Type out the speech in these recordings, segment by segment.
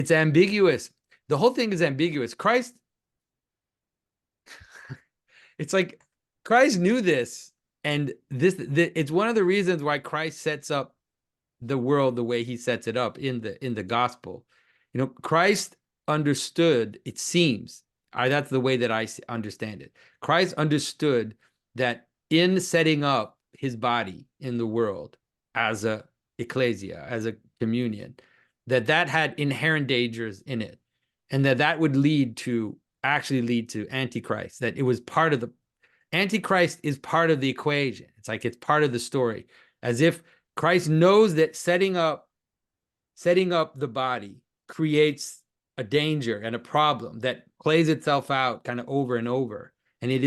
It's ambiguous. The whole thing is ambiguous. Christ, it's like Christ knew this, and it's one of the reasons why Christ sets up the world the way he sets it up in the gospel. Christ understood, it seems, that's the way that I understand it. Christ understood that in setting up his body in the world as a ecclesia, as a communion, that had inherent dangers in it, and that would actually lead to Antichrist, that it was part of the Antichrist is part of the equation. It's like it's part of the story, as if Christ knows that setting up the body creates a danger and a problem that plays itself out kind of over and over. And it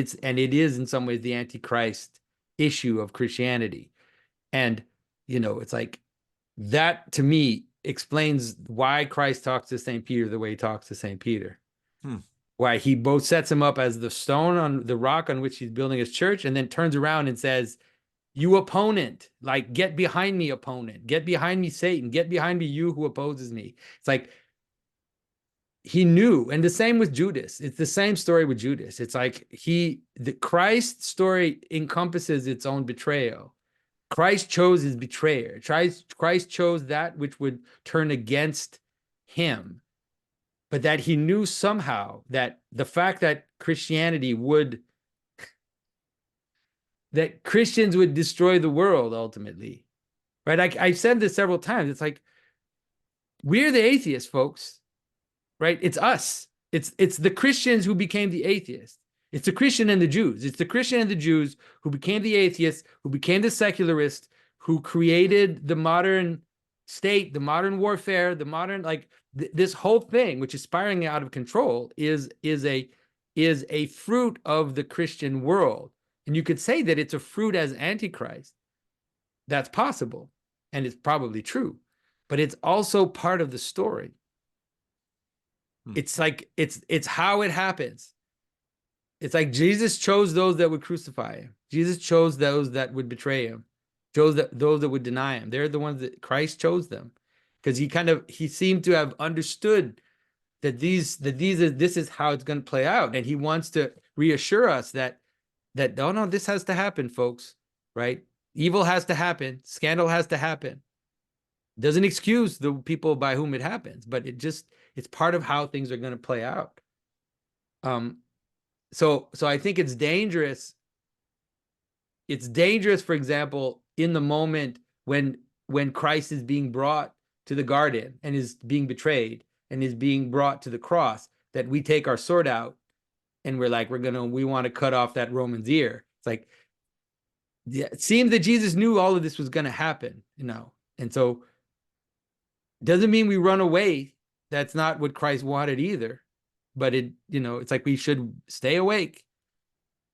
is in some ways the Antichrist issue of Christianity. And, it's like that to me explains why Christ talks to St. Peter the way he talks to St. Peter. Why he both sets him up as the stone on the rock on which he's building his church, and then turns around and says, you opponent, like, get behind me, opponent, get behind me, Satan, get behind me, you who opposes me. It's like he knew. And the same with Judas. It's the same story with Judas. It's like the Christ story encompasses its own betrayal. Christ chose his betrayer. Christ chose that which would turn against him, but that he knew somehow that the fact that that Christians would destroy the world ultimately, right? I've said this several times. It's like, we're the atheists, folks, right? It's us. It's the Christians who became the atheists. It's the Christian and the Jews. It's the Christian and the Jews who became the atheists, who became the secularists, who created the modern state, the modern warfare, the modern, like, this whole thing, which is spiraling out of control, is a fruit of the Christian world. And you could say that it's a fruit as Antichrist. That's possible, and it's probably true, but it's also part of the story. It's like it's how it happens. It's like Jesus chose those that would crucify him. Jesus chose those that would betray him. Chose those that would deny him. They're the ones that Christ chose them, because he seemed to have understood that this is how it's going to play out, and he wants to reassure us that no, this has to happen, folks, right? Evil has to happen. Scandal has to happen. Doesn't excuse the people by whom it happens, but it's part of how things are going to play out. So I think it's dangerous. It's dangerous, for example, in the moment when Christ is being brought to the garden and is being betrayed and is being brought to the cross, that we take our sword out and we're like, we want to cut off that Roman's ear. It's like, yeah, it seems that Jesus knew all of this was going to happen, and so doesn't mean we run away. That's not what Christ wanted either. But it's like we should stay awake